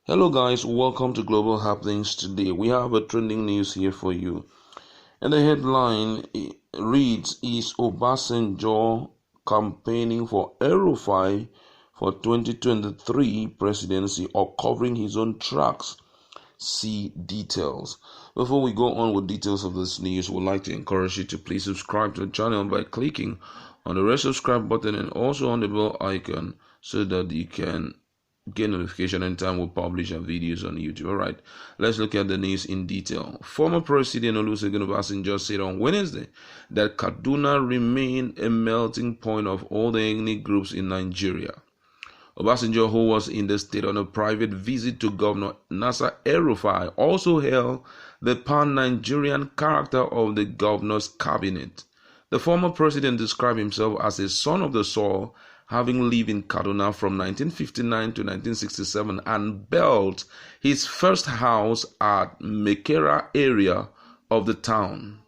Hello guys, welcome to Global Happenings. Today we have a trending news here for you. And the headline reads, is Obasanjo campaigning for El-Rufai for 2023 presidency or covering his own tracks? See details. Before we go on with details of this news, we'd like to encourage you to please subscribe to the channel by clicking on the red subscribe button and also on the bell icon so that you can get notification anytime we publish our videos on YouTube. Alright, let's look at the news in detail. Former President Olusegun Obasanjo said on Wednesday that Kaduna remained a melting point of all the ethnic groups in Nigeria. Obasanjo, who was in the state on a private visit to Governor Nasser El-Rufai, also held the pan-Nigerian character of the governor's cabinet. The former president described himself as a son of the soil, having lived in Kaduna from 1959 to 1967 and built his first house at Mekera area of the town.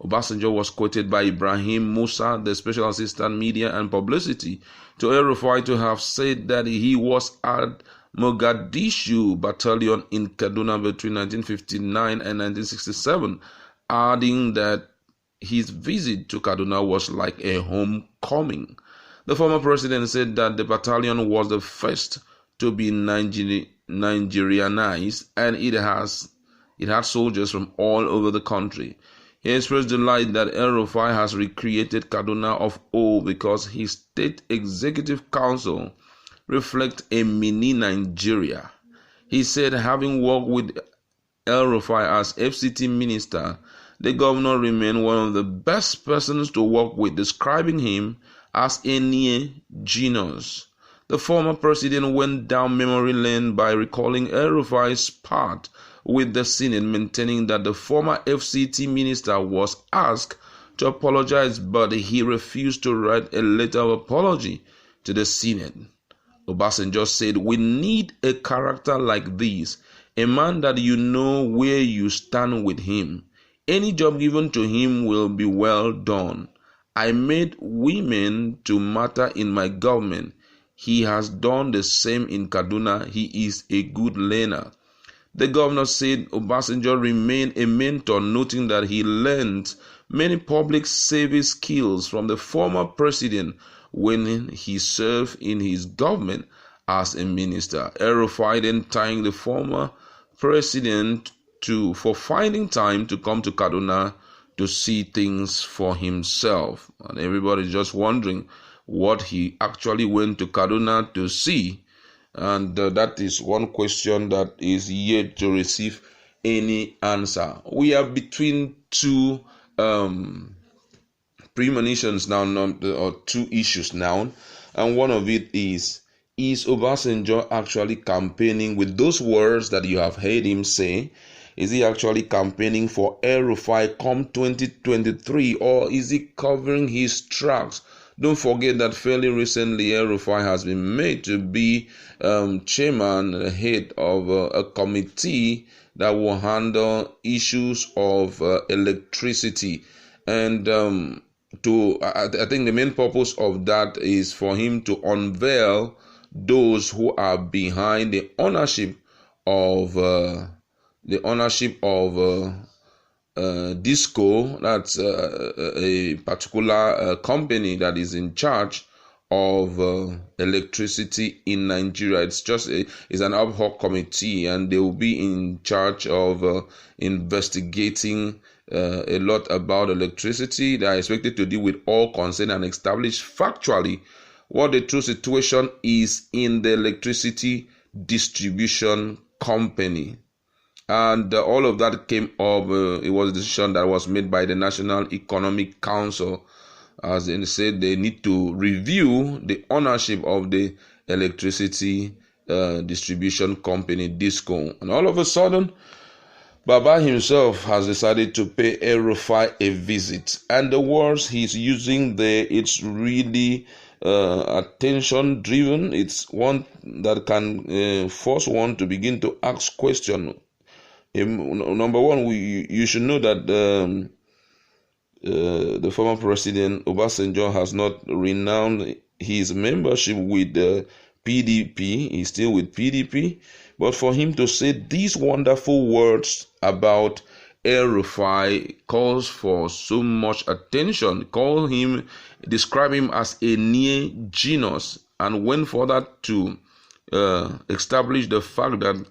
Obasanjo was quoted by Ibrahim Musa, the Special Assistant Media and Publicity to El-Rufai, to have said that he was at Mogadishu Battalion in Kaduna between 1959 and 1967, adding that his visit to Kaduna was like a homecoming. The former president said that the battalion was the first to be Nigerianized, and it had soldiers from all over the country. He expressed delight that El-Rufai has recreated Kaduna of old because his state executive council reflects a mini Nigeria. He said, having worked with El-Rufai as FCT minister, the governor remained one of the best persons to work with, describing him as a near genius. The former president went down memory lane by recalling El-Rufai's part with the Senate, maintaining that the former FCT minister was asked to apologize, but he refused to write a letter of apology to the Senate. Obasanjo said, "We need a character like this, a man that you know where you stand with him. Any job given to him will be well done. I made women to matter in my government. He has done the same in Kaduna. He is a good learner." The governor said Obasanjo remained a mentor, noting that he learned many public service skills from the former president when he served in his government as a minister. El-Rufai then thanked the former president for finding time to come to Kaduna to see things for himself. And everybody's just wondering what he actually went to Kaduna to see. And that is one question that is yet to receive any answer. We are between two premonitions now, or two issues now. And one of it is Obasanjo actually campaigning with those words that you have heard him say? Is he actually campaigning for El-Rufai come 2023, or is he covering his tracks? Don't forget that fairly recently El-Rufai has been made to be chairman, head of a committee that will handle issues of electricity. And I think the main purpose of that is for him to unveil those who are behind the ownership of Disco. That's a particular company that is in charge of electricity in Nigeria. It's an ad hoc committee, and they will be in charge of investigating a lot about electricity. They are expected to deal with all concerned and establish factually what the true situation is in the electricity distribution company. And all of that came up. It was a decision that was made by the National Economic Council, as they said they need to review the ownership of the electricity distribution company Disco. And all of a sudden, Baba himself has decided to pay El-Rufai a visit. And the words he's using there, it's really attention driven. It's one that can force one to begin to ask questions. Number one, you should know that the former president Obasanjo has not renounced his membership with the PDP, he's still with PDP, but for him to say these wonderful words about El-Rufai calls for so much attention. Describe him as a near genius, and went further to establish the fact that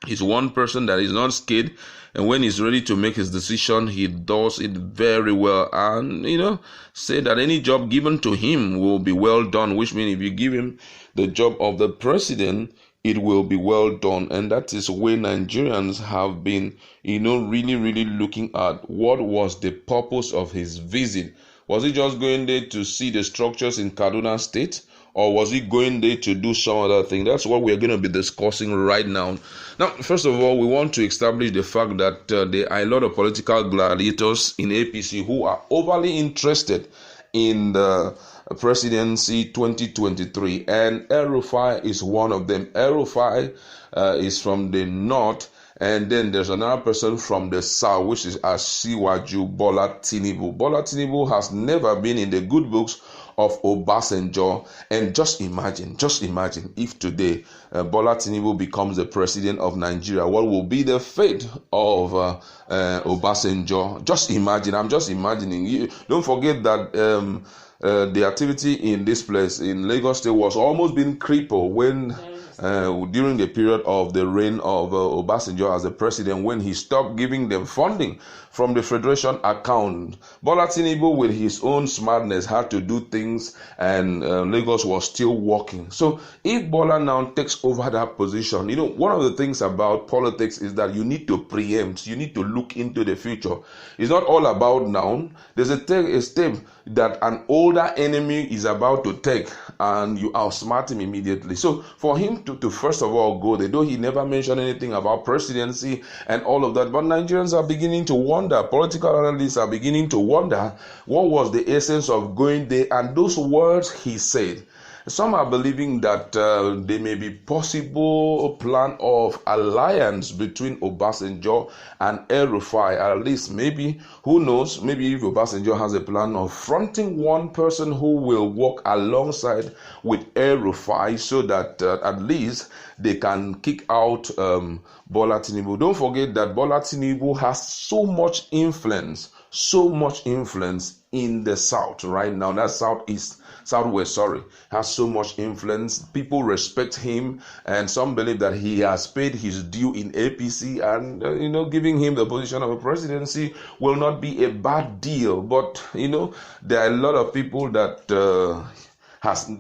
he's one person that is not scared, and when he's ready to make his decision, he does it very well. And say that any job given to him will be well done, which means if you give him the job of the president, it will be well done. And that is where Nigerians have been, really, really looking at what was the purpose of his visit. Was he just going there to see the structures in Kaduna State? Or was he going there to do some other thing? That's what we're going to be discussing right now. Now, first of all, we want to establish the fact that there are a lot of political gladiators in APC who are overly interested in the Presidency 2023. And El-Rufai is one of them. El-Rufai is from the north. And then there's another person from the south, which is Asiwaju Bola Tinubu. Bola Tinubu has never been in the good books of Obasanjo. And just imagine if today Bola Tinubu becomes the president of Nigeria, what will be the fate of Obasanjo? Just imagine. I'm just imagining. Don't forget that the activity in this place in Lagos State was almost being crippled when during the period of the reign of Obasanjo as the president, when he stopped giving them funding from the federation account. Bola Tinubu, with his own smartness, had to do things, and Lagos was still working. So if Bola now takes over that position, one of the things about politics is that you need to preempt, you need to look into the future. It's not all about now. There's a step that an older enemy is about to take, and you outsmart him immediately. So for him to first of all go there, though he never mentioned anything about presidency and all of that, but Nigerians are beginning to wonder, political analysts are beginning to wonder, what was the essence of going there and those words he said. Some are believing that there may be possible plan of alliance between Obasanjo and El-Rufai. At least, maybe, who knows, maybe if Obasanjo has a plan of fronting one person who will work alongside with El-Rufai so that at least they can kick out Bola Tinubu. Don't forget that Bola Tinubu has so much influence in the south right now. That's southwest, has so much influence. People respect him, and some believe that he has paid his due in APC, and giving him the position of a presidency will not be a bad deal. But there are a lot of people that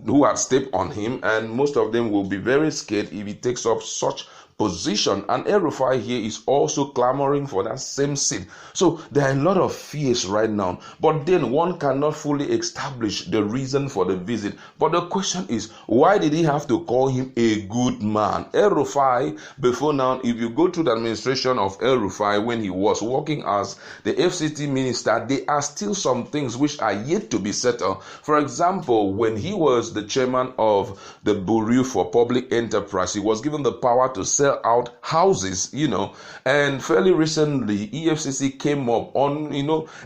who have stepped on him, and most of them will be very scared if he takes up such position. And El-Rufai here is also clamoring for that same seat. So there are a lot of fears right now, but then one cannot fully establish the reason for the visit. But the question is, why did he have to call him a good man? El-Rufai, before now, if you go to the administration of El-Rufai when he was working as the FCT minister, there are still some things which are yet to be settled. For example, when he was the chairman of the Bureau for Public Enterprise, he was given the power to sell out houses, and fairly recently EFCC came up on,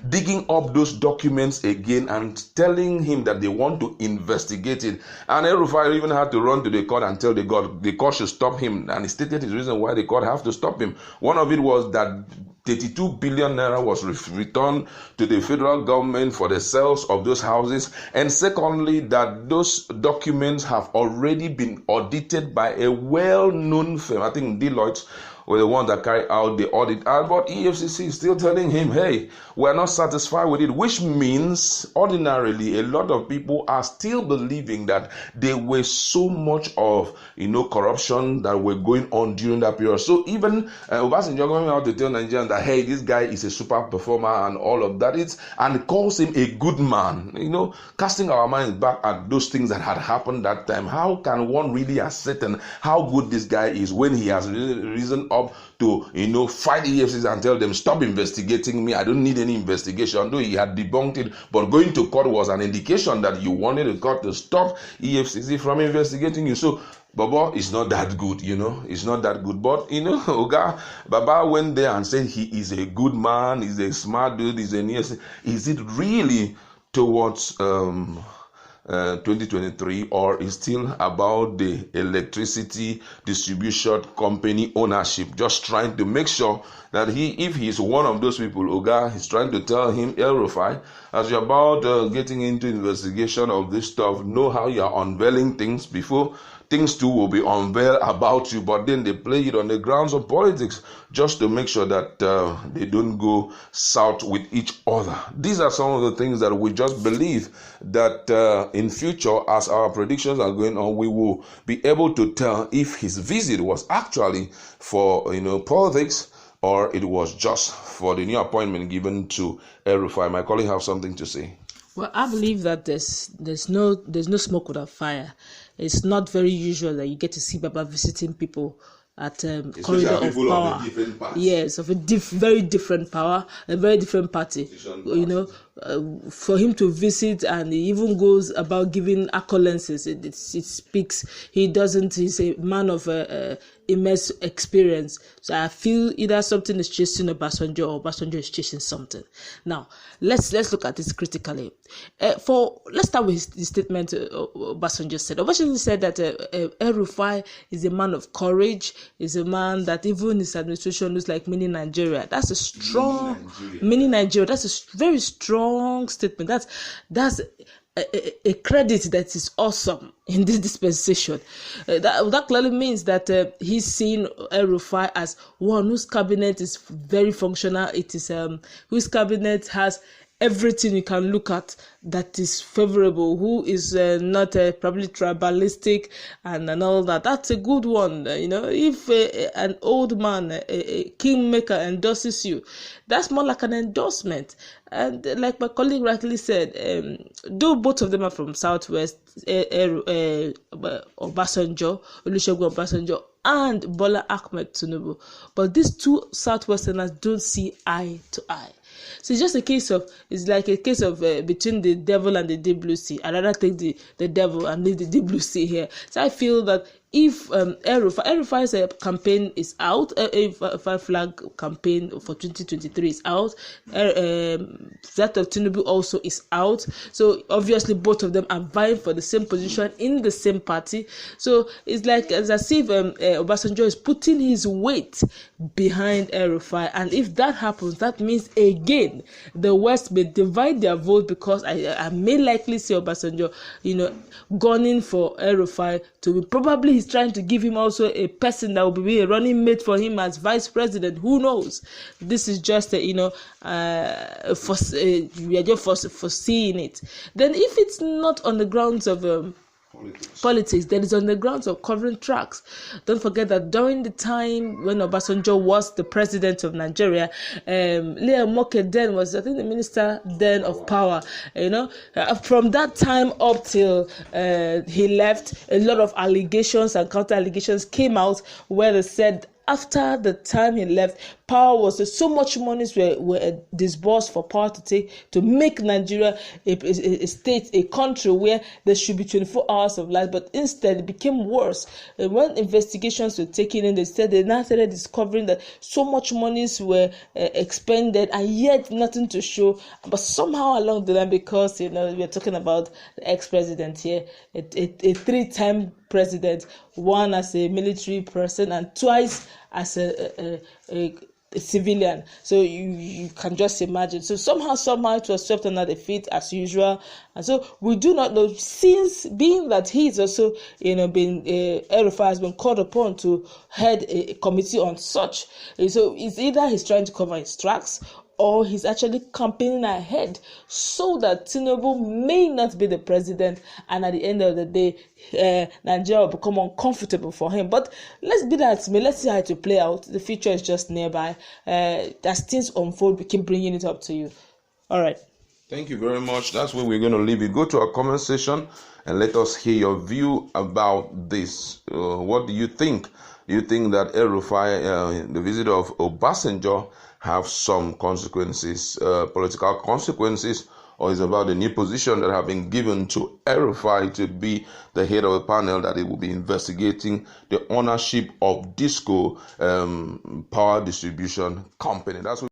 digging up those documents again and telling him that they want to investigate it. And El-Rufai even had to run to the court and tell the court should stop him, and he stated his reason why the court have to stop him. One of it was that 32 billion naira was returned to the federal government for the sales of those houses. And secondly, that those documents have already been audited by a well-known firm. I think Deloitte were the ones that carried out the audit. But EFCC is still telling him, hey, we're not satisfied with it, which means ordinarily a lot of people are still believing that there was so much of, corruption that were going on during that period. So even Obasanjo going out to tell Nigerians that, hey, this guy is a super performer and all of that, and calls him a good man, casting our minds back at those things that had happened that time. How can one really ascertain how good this guy is when he has risen up to, fight the EFCC and tell them, stop investigating me, I don't need any investigation, though he had debunked it. But going to court was an indication that you wanted the court to stop EFCC from investigating you. So Baba is not that good, it's not that good. But, Oga Baba went there and said he is a good man, he's a smart dude, he's a nice. Is it really towards 2023, or is still about the electricity distribution company ownership, just trying to make sure that if he's one of those people, Oga, he's trying to tell him, El-Rufai, as you're about getting into investigation of this stuff, know how you're unveiling things before things too will be unveiled about you, but then they play it on the grounds of politics just to make sure that they don't go south with each other. These are some of the things that we just believe that in future, as our predictions are going on, we will be able to tell if his visit was actually for politics, or it was just for the new appointment given to El-Rufai. My colleague have something to say. Well, I believe that there's no smoke without fire. It's not very usual that you get to see Baba visiting people at corridor of power. Yes, of a very different power, a very different party. For him to visit, and he even goes about giving accolances. It speaks. He's a man of immense experience. So I feel either something is chasing Obasanjo, or Obasanjo is chasing something. Now let's look at this critically. Let's start with the statement Obasanjo said. Obasanjo said that El-Rufai is a man of courage. Is a man that even his administration looks like mini Nigeria. That's a strong mini Nigeria. That's a very strong statement. That's a credit that is awesome in this dispensation. That clearly means that he's seen El-Rufai as one whose cabinet is very functional. It is whose cabinet has everything you can look at that is favorable, who is not probably tribalistic and all that. That's a good one. If an old man, a kingmaker endorses you, that's more like an endorsement. And like my colleague rightly said, though both of them are from Southwest, Obasanjo, Olusegun Obasanjo, and Bola Ahmed Tinubu, but these two Southwesterners don't see eye to eye. So it's like a case of between the devil and the deep blue sea. I'd rather take the devil and leave the deep blue sea here. So I feel that if El-Rufai's campaign is out, El-Rufai flag campaign for 2023 is out, that of Tinubu also is out. So obviously both of them are vying for the same position in the same party. So it's like as if Obasanjo is putting his weight behind El-Rufai, and if that happens, that means again the West may divide their vote, because I may likely see Obasanjo, gunning for El-Rufai to be probably he's trying to give him also a person that will be a running mate for him as vice president. Who knows? This is just we are just foreseeing it. Then if it's not on the grounds of politics, that is on the grounds of covering tracks. Don't forget that during the time when Obasanjo was the president of Nigeria, Lea Moke then was, I think, the minister then of power. From that time up till he left, a lot of allegations and counter allegations came out where they said after the time he left, power was so much monies were disbursed for power to make Nigeria a state, a country where there should be 24 hours of light, but instead it became worse. When investigations were taken in, they now started discovering that so much monies were expended and yet nothing to show. But somehow along the line, because we're talking about the ex-president here, a 3-time president, one as a military person and twice as a civilian. So you can just imagine. So somehow it was swept under the feet as usual. And so we do not know, since being that he is also, El-Rufai has been called upon to head a committee on such. So it's either he's trying to cover his tracks, or he's actually campaigning ahead so that Tinubu may not be the president, and at the end of the day, Nigeria will become uncomfortable for him. But let's see how it will play out. The future is just nearby. As things unfold, we keep bringing it up to you. All right. Thank you very much. That's where we're going to leave it. Go to our comment section and let us hear your view about this. What do you think? Do you think that El-Rufai, the visit of Obasanjo, have some consequences, political consequences, or is about the new position that have been given to El-Rufai to be the head of a panel that it will be investigating the ownership of Disco power distribution company? That's what